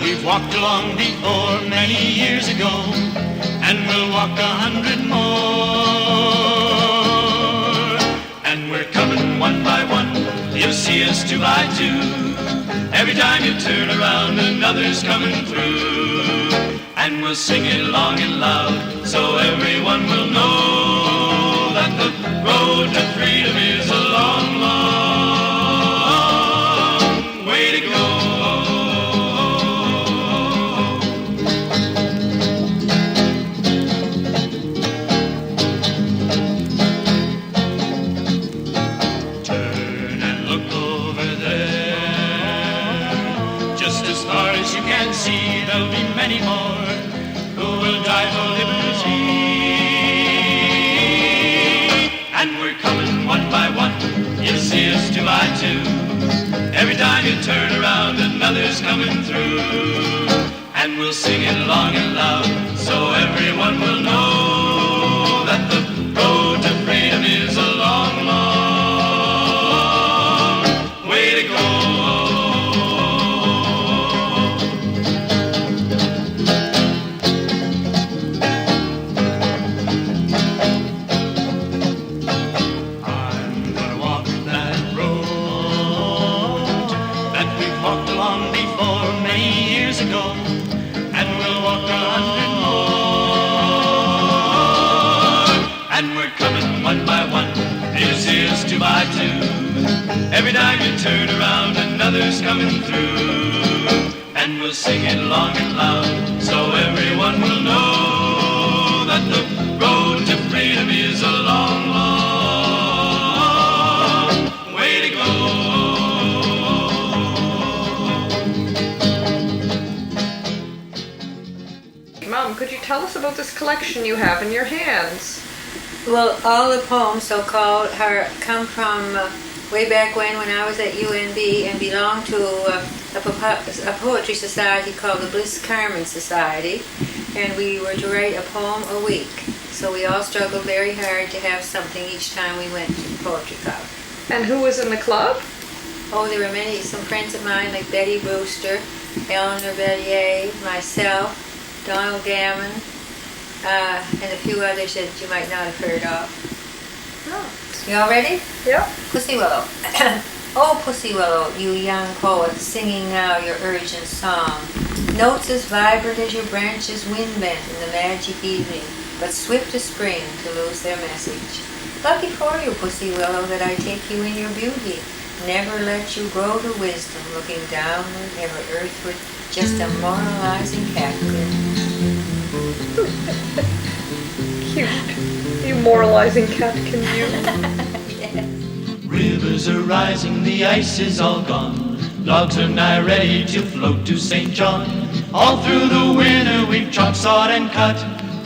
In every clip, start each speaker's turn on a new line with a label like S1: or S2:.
S1: We've walked along before many years ago, and we'll walk 100 more. And we're coming one by one, you'll see us two by two. Every time you turn around, another's coming through. And we'll sing it long and loud, so everyone will know that the road to freedom is a long, long way to go. See, there'll be many more who will die for liberty. And we're coming one by one, you'll see us two by two. Every time you turn around, another's coming through. And we'll sing it long and loud, so everyone will know that the road to freedom is a long, long way to go. And we'll walk 100 more. And we're coming one by one, you'll see us two by two. Every time you turn around, another's coming through. And we'll sing it long and loud, so everyone will know that the road to freedom is a long, long way to go.
S2: Mom, could you tell us about this collection you have in your hands?
S3: Well, all the poems, so-called, come from way back when I was at UNB and belonged to a poetry society called the Bliss Carmen Society, and we were to write a poem a week. So we all struggled very hard to have something each time we went to the poetry club.
S2: And who was in the club?
S3: Oh, there were many, some friends of mine like Betty Brewster, Eleanor Bellier, myself, Donald Gammon, and a few others that you might not have heard of.
S2: Oh.
S3: You all ready?
S2: Yeah.
S3: Pussy Willow. Oh, Pussy Willow, you young poet, singing now your urgent song. Notes as vibrant as your branches wind-bent in the magic evening, but swift as spring to lose their message. Lucky for you, Pussy Willow, that I take you in your beauty. Never let you grow to wisdom, looking downward, never earthward, just a moralizing Catkin.
S2: Cute. You moralizing Catkin, you.
S3: Yes.
S1: Rivers are rising, the ice is all gone. Logs are nigh ready to float to St. John. All through the winter we've chopped, sawed, and cut.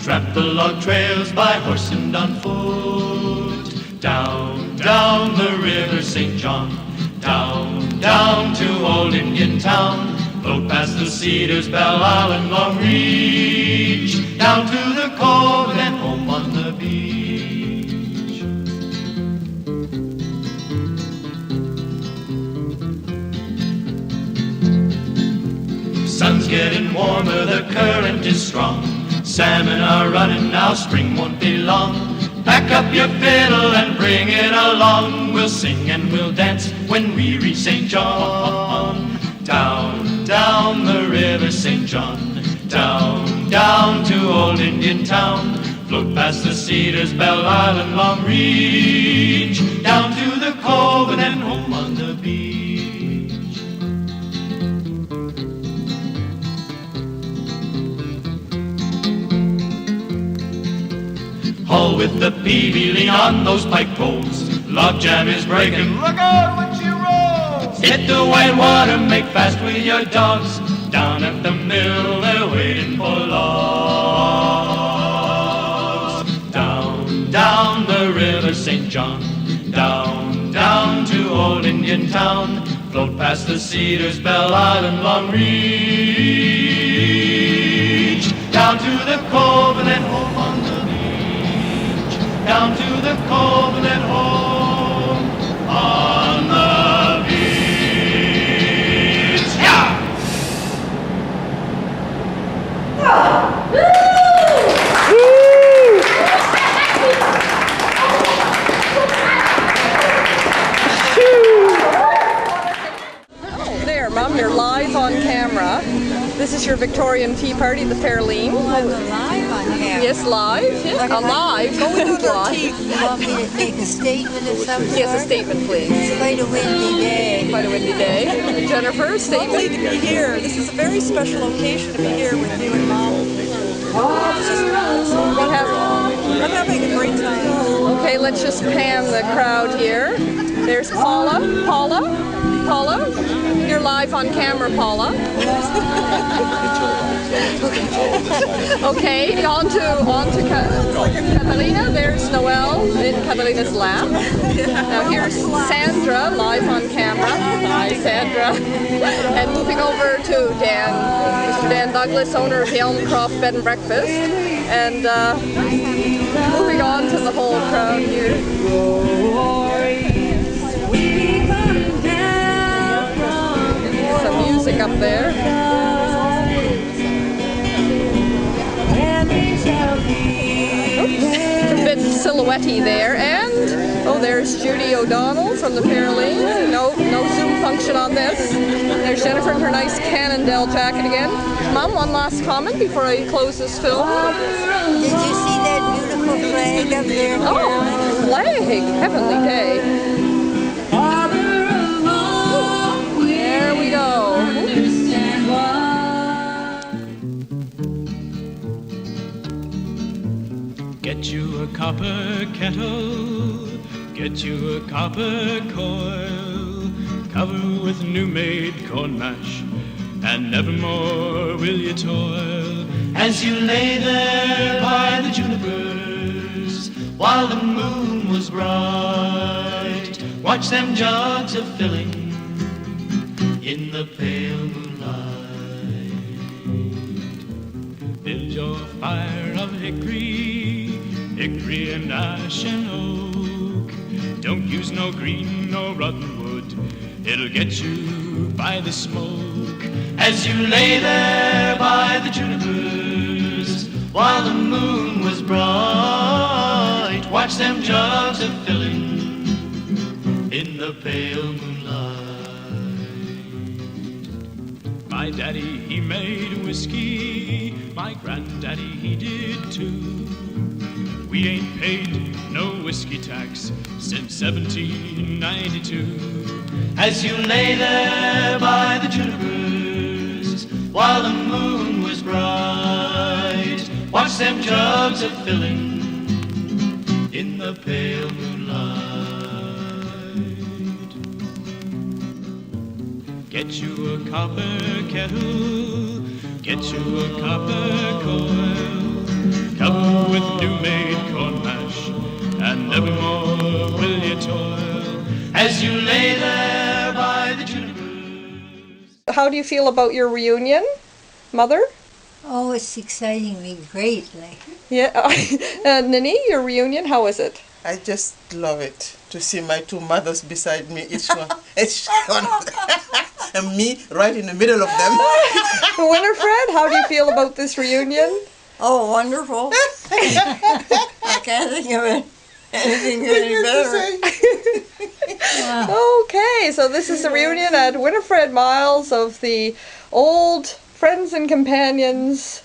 S1: Tramped the log trails by horse and on foot. Down, down the river St. John. Down, down to old Indian Town. Float past the Cedars, Belle Isle, Long Reach. Down to the cove and home on the beach. Sun's getting warmer, the current is strong. Salmon are running now, spring won't be long. Pack up your fiddle and bring it along. We'll sing and we'll dance when we reach St. John. Down, down the river St. John. Down, down to old Indian Town. Float past the Cedars, Belle Isle, Long Reach. Down to the cove and then home on the beach. Haul with the peavey, lean on those pike poles. Log jam is breaking, look out when she rolls. Hit the white water, make fast with your dogs. Down at the mill, they're waiting for logs. Down, down the river St. John. Down, down to old Indian Town. Float past the Cedars, Belle Isle, Long Reach. Down Down to the cove and then home on the beach. Down to the cove and then home on the beach. Yeah!
S2: Oh, there, Mom, you're live on camera. This is your Victorian Tea Party, the Fairlene.
S3: I'm alive on camera.
S2: Yes, live. Yes, alive. Live.
S3: You want me to make a statement of some sort?
S2: Yes, a statement, please.
S3: It's quite a windy day.
S2: Quite a windy day. Jennifer,
S4: Lovely
S2: statement.
S4: to be here. This is a very special occasion to be here with you and Mom.
S2: We have.
S4: I'm having a great time.
S2: Okay, let's just pan the crowd here. There's Paula. Paula. You're live on camera, Paula. Okay, on to Catalina. There's Noelle in Catalina's lap. Now here's Sandra, live on camera. Hi, Sandra. And moving over to Dan, Mr. Dan Douglas, owner of the Elmcroft Bed and Breakfast. And moving on to the whole crowd here. Some music up there. Oops, a bit silhouette-y there. And, oh, there's Judy O'Donnell from the Fairlene. No zoom function on this. There's Jennifer in her nice Cannondale jacket again. Mom, one last comment before I close this film.
S3: Did you see that beautiful flag up there?
S2: Oh, flag! Heavenly day. There we go.
S1: Get you a copper kettle, get you a copper coil, cover with new-made corn mash, and nevermore will you toil. As you lay there by the junipers, while the moon was bright, watch them jugs a-filling in the pale moonlight. Build your fire of hickory and ash and oak. Don't use no green nor rotten wood, it'll get you by the smoke. As you lay there by the junipers, while the moon was bright, watch them jugs a-filling in the pale moonlight. My daddy, he made whiskey, my granddaddy, he did too. We ain't paid no whiskey tax since 1792. As you lay there by the junipers, while the moon was bright, watch them jugs a-filling in the pale moonlight. Get you a copper kettle, get you a copper coil, cover with new-made corn mash, and nevermore will you toil, as you lay there by the junipers.
S2: How do you feel about your reunion, Mother?
S3: Oh, it's exciting me greatly.
S2: Yeah. Nini, your reunion, how is it?
S5: I just love it to see my two mothers beside me, each one, and me right in the middle of them.
S2: Winifred, how do you feel about this reunion?
S4: Oh, wonderful. I can't think of it. Anything any better.
S2: Okay, so this is the reunion at Winifred Miles of the old friends and companions,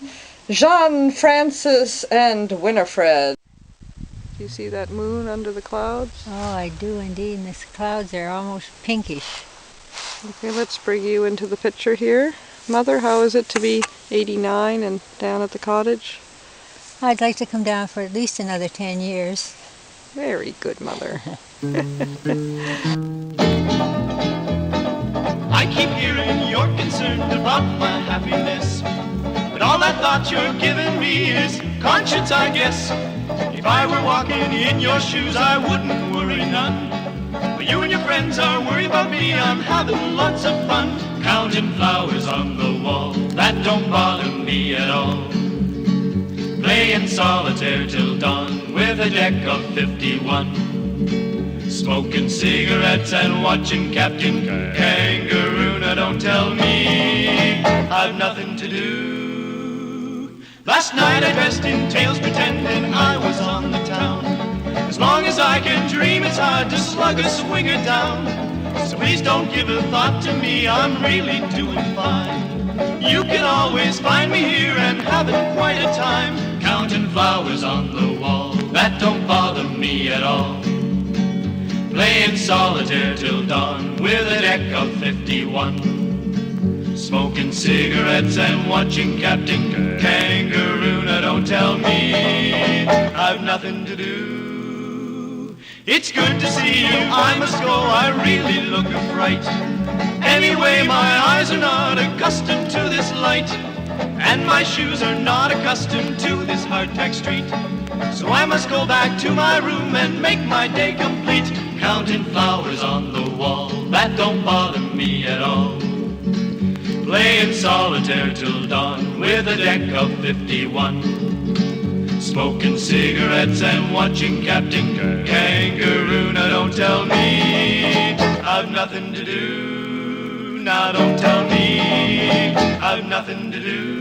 S2: Jean, Francis, and Winifred. Do you see that moon under the clouds?
S3: Oh, I do indeed. And the clouds are almost pinkish.
S2: Okay, let's bring you into the picture here. Mother, how is it to be 89 and down at the cottage?
S3: I'd like to come down for at least another 10 years.
S2: Very good, Mother.
S1: I keep hearing you're concerned about my happiness, but all that thought you're giving me is conscience, I guess. If I were walking in your shoes, I wouldn't worry none. But you and your friends are worried about me, I'm having lots of fun. Counting flowers on the wall, that don't bother me at all. playing solitaire till dawn with a deck of 51. Smoking cigarettes and watching Captain Kangaroo. Now don't tell me I've nothing to do. Last night I dressed in tails pretending I was on the town. As long as I can dream, it's hard to slug a swinger down. So please don't give a thought to me, I'm really doing fine. You can always find me here and having quite a time. Counting flowers on the wall, that don't bother me at all. Playing solitaire till dawn with a deck of 51. Smoking cigarettes and watching Captain Kangaroo. Now don't tell me I've nothing to do. It's good to see you, I must go, I really look a fright. Anyway, my eyes are not accustomed to this light, and my shoes are not accustomed to this hardtack street. So I must go back to my room and make my day complete. Counting flowers on the wall, that don't bother me at all. Playing solitaire till dawn with a deck of 51. Smoking cigarettes and watching Captain Kangaroo. Now don't tell me I've nothing to do. Now don't tell me I've nothing to do.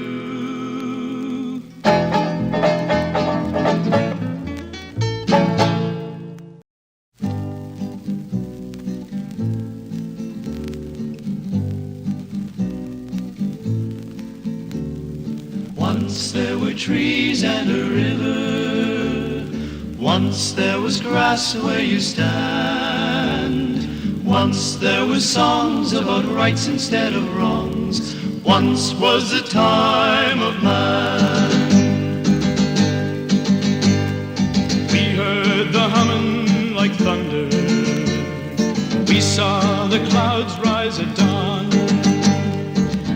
S1: Once there were trees and a river. Once there was grass where you stand. Once there were songs about rights instead of wrongs. Once was the time of man. We heard the humming like thunder. We saw the clouds rise at dawn.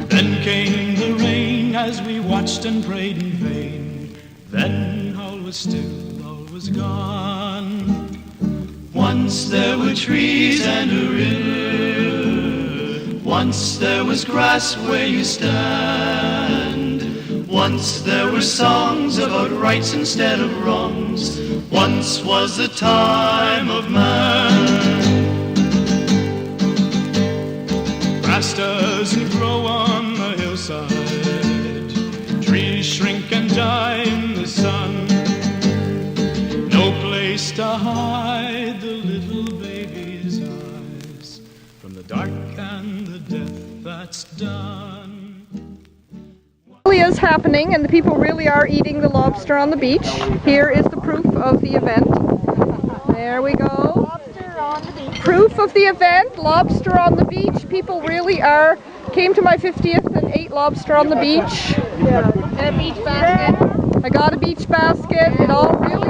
S1: Then came the rain as we watched and prayed in vain. Then all was still, all was gone. Once there were trees and a river. Once there was grass where you stand. Once there were songs about rights instead of wrongs. Once was the time of man. Grass doesn't grow on the hillside. Trees shrink and die in the sun. No place to hide the little baby's eyes from the dark and the death that's done.
S2: Really is happening, and the people really are eating the lobster on the beach. Here is the proof of the event. There we go.
S4: Lobster on the beach.
S2: Proof of the event, lobster on the beach. People really are, came to my 50th and ate lobster on the beach.
S4: Yeah. And a beach basket.
S2: I got a beach basket. It all really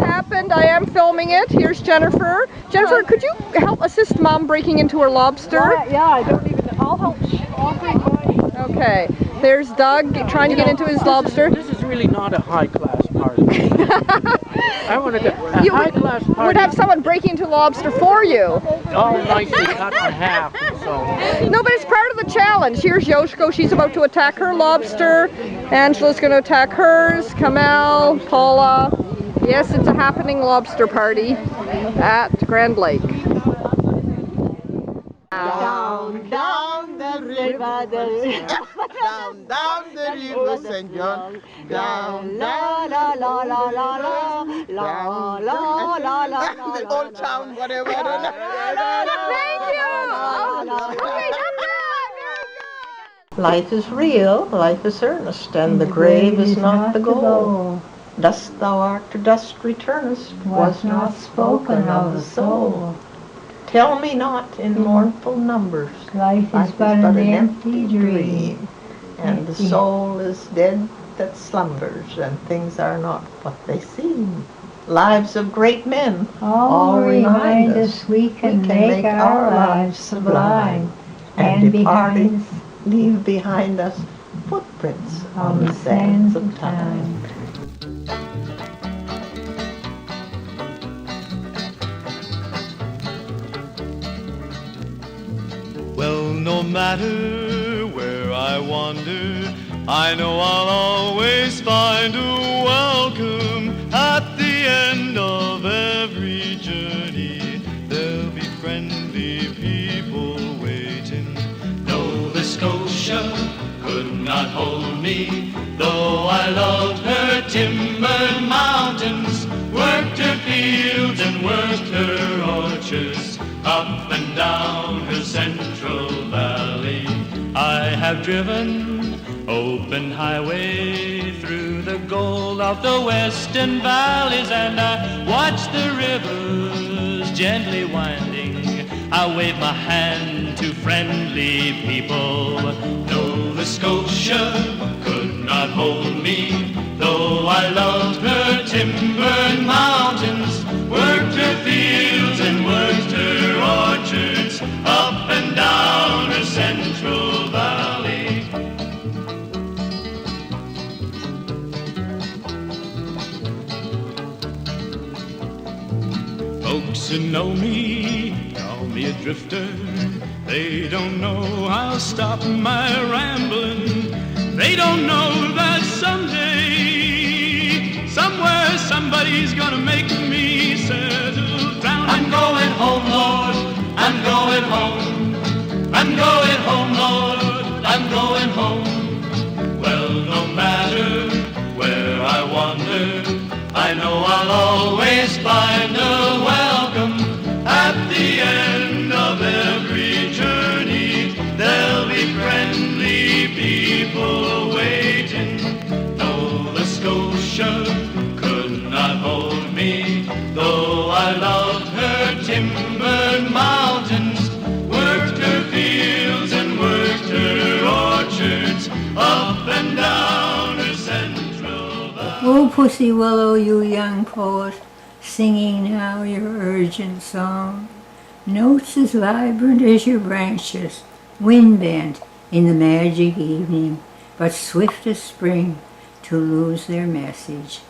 S2: happened. I am filming it. Here's Jennifer. Jennifer, could you help assist Mom breaking into her lobster?
S4: Yeah, I don't even, I'll help.
S2: Okay. There's Doug trying to get into his lobster.
S6: This is really not a high-class party. I wanted to, a high-class party.
S2: Would have someone break into lobster for you.
S6: All nicely cut in half and so.
S2: No, but it's part of the challenge. Here's Yoshiko. She's about to attack her lobster. Angela's going to attack hers. Kamal, Paula. Yes, it's a happening lobster party at Grand Lake.
S4: Down, down the river,
S5: Down, down the river, St. John. Down,
S4: la la la la la la la la la la.
S5: the old town, whatever.
S2: Thank you! Okay, not bad!
S7: Life is real, life is earnest, and the grave is not the goal. Dust thou art, to dust returnest, was not spoken of the soul. Tell me not in mournful numbers,
S8: Life is but an empty dream.
S7: and the soul is dead that slumbers, and things are not what they seem. Lives of great men
S8: All remind us we can make our lives sublime, and
S7: departing, leave behind us footprints on the sands of time.
S1: Well, no matter where I wander, I know I'll always find a well hold me, though I loved her timbered mountains, worked her fields and worked her orchards, up and down her central valley. I have driven open highway through the gold of the western valleys, and I watched the rivers gently winding. I wave my hand to friendly people. Nova Scotia could not hold me, though I loved her timbered mountains, worked her fields and worked her orchards, up and down her central valley. Folks who know me call me a drifter. They don't know I'll stop my rambling. They don't know that someday, somewhere, somebody's gonna make me settle down. I'm going home, Lord, I'm going home. I'm going home, Lord, I'm going home. Well, no matter where I wander, I know I'll always find a welcome at the end of every journey. There'll be friendly people waiting. Nova Scotia could not hold me, though I loved her timbered mountains, worked her fields and worked her orchards, up and down her central valley.
S8: Oh, Pussy Willow, you young poet, singing now your urgent song, notes as vibrant as your branches, wind-bent in the magic evening, but swift as spring to lose their message.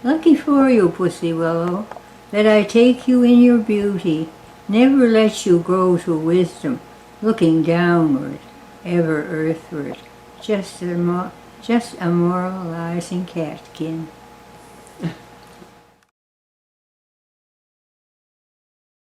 S8: Lucky for you, Pussy Willow, that I take you in your beauty, never let you grow to wisdom, looking downward, ever earthward, just a moralizing catkin.